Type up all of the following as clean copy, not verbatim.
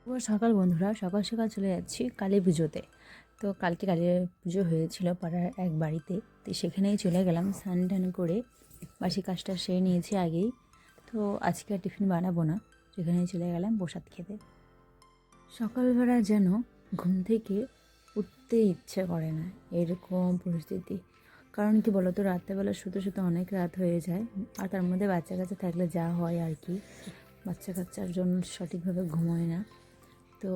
সকাল বন্ধুরা, সকাল সকাল চলে যাচ্ছি কালী পুজোতে। তো কালকে কালী পুজো হয়েছিল পাড়ার এক বাড়িতে, তো সেখানেই চলে গেলাম। স্নান টান করে বাসি কাজটা সেরে নিয়েছি আগেই। তো আজকে আর টিফিন বানাবো না, সেখানেই চলে গেলাম প্রসাদ খেতে। সকালবেলা যেন ঘুম থেকে উঠতে ইচ্ছে করে না, এরকম পরিস্থিতি। কারণ কি বলতো, রাত্রেবেলা শুতে শুতে অনেক রাত হয়ে যায়, আর তার মধ্যে বাচ্চা কাচ্চা থাকলে যা হয় আর কি, বাচ্চা কাচ্চার জন্য সঠিকভাবে ঘুমোয় না। তো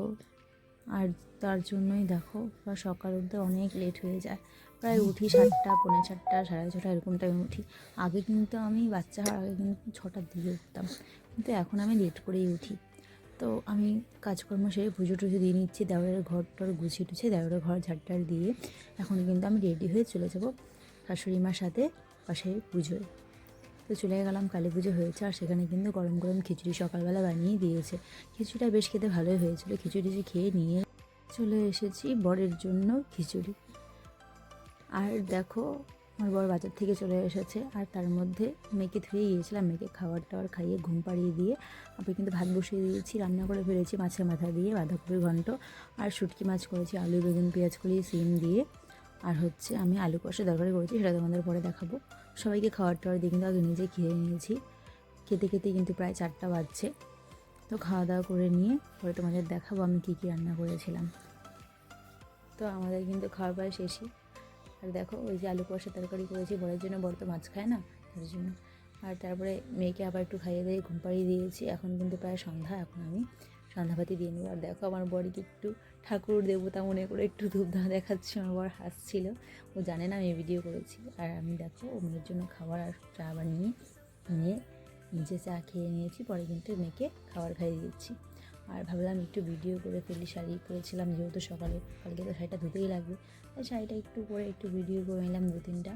আর তার জন্যই দেখো বা সকাল উঠতে অনেক লেট হয়ে যায়। প্রায় উঠি 7টা, পৌনে 4টা, 6:30 এরকম টাইমে উঠি। আগে কিন্তু আমি বাচ্চা হওয়ার আগে কিন্তু 6টার দিকে উঠতাম, কিন্তু এখন আমি লেট করেই উঠি। তো আমি কাজকর্ম সেরে পুজো টুজো দিয়ে নিচ্ছি, দেওরের ঘর টর গুছিয়ে টুছিয়ে দেওরের ঘর ঝাড়টার দিয়ে এখন কিন্তু আমি রেডি হয়ে চলে যাব শাশুড়ি মার সাথে পাশের পুজোয়। তো চলে গেলাম, কালী পুজো হয়েছে আর সেখানে কিন্তু গরম গরম খিচুড়ি সকালবেলা বানিয়ে দিয়েছে। খিচুড়িটা বেশ খেতে ভালোই হয়েছিল। খিচুড়ি খেয়ে নিয়ে চলে এসেছি বরের জন্য খিচুড়ি। আর দেখো, আমার বর বাজার থেকে চলে এসেছে, আর তার মধ্যে মেয়েকে ধুয়ে গিয়েছিলাম। মেয়েকে খাবার টাবার খাইয়ে ঘুম পাড়িয়ে দিয়ে আমি কিন্তু ভাত বসিয়ে দিয়েছি। রান্না করে ফেলেছি মাছের মাথা দিয়ে বাঁধাকপির ঘন্ট, আর শুটকি মাছ করেছি আলু বেগুন পেঁয়াজ কলি সিম দিয়ে। আর হচ্ছে আমি আলু কষা তরকারি করেছি, সেটা তোমাদের পরে দেখাবো। সবাইকে খাবার টাবার দিয়ে কিন্তু আগে নিজে খেয়ে নিয়েছি। খেতে খেতে কিন্তু প্রায় 4টা বাজছে। তো খাওয়া দাওয়া করে নিয়ে পরে তোমাদের দেখাবো আমি কী কী রান্না করেছিলাম। তো আমাদের কিন্তু খাওয়া প্রায় শেষই। আর দেখো, ওই যে আলু কষা তরকারি করেছি বরের জন্য, বর তো মাছ খায় না, তার জন্য। আর তারপরে মেয়েকে আবার একটু খাইয়ে দিয়ে ঘুম পাড়িয়ে দিয়েছি। এখন কিন্তু প্রায় সন্ধ্যা, এখন আমি সন্ধ্যাবাতি দিয়ে নেবো। আর দেখো, আমার বরকে একটু ঠাকুর দেবতা মনে করে একটু ধূপধা দেখাচ্ছি। আমার বর হাসছিল, ও জানে না আমি ভিডিও করেছি। আর আমি দেখো ও মেয়ের জন্য খাবার আর চা বানিয়ে নিয়ে নিজে চা খেয়ে নিয়েছি, পরে কিন্তু মেয়েকে খাবার খাইয়ে দিচ্ছি। আর ভাবলাম একটু ভিডিও করে ফেলি। শাড়ি পরেছিলাম যেহেতু সকালে, কালকে তো শাড়িটা ধুতেই লাগবে, তাই শাড়িটা একটু পরে একটু ভিডিও করে নিলাম 2-3টা।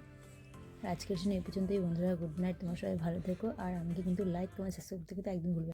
আর আজকের জন্য এই পর্যন্তই বন্ধুরা। গুড নাইট, তোমার সবাই ভালো থেকো। আর আমাকে কিন্তু লাইক কমেন্ট সাবস্ক্রাইব করতে একদম ভুলবে না।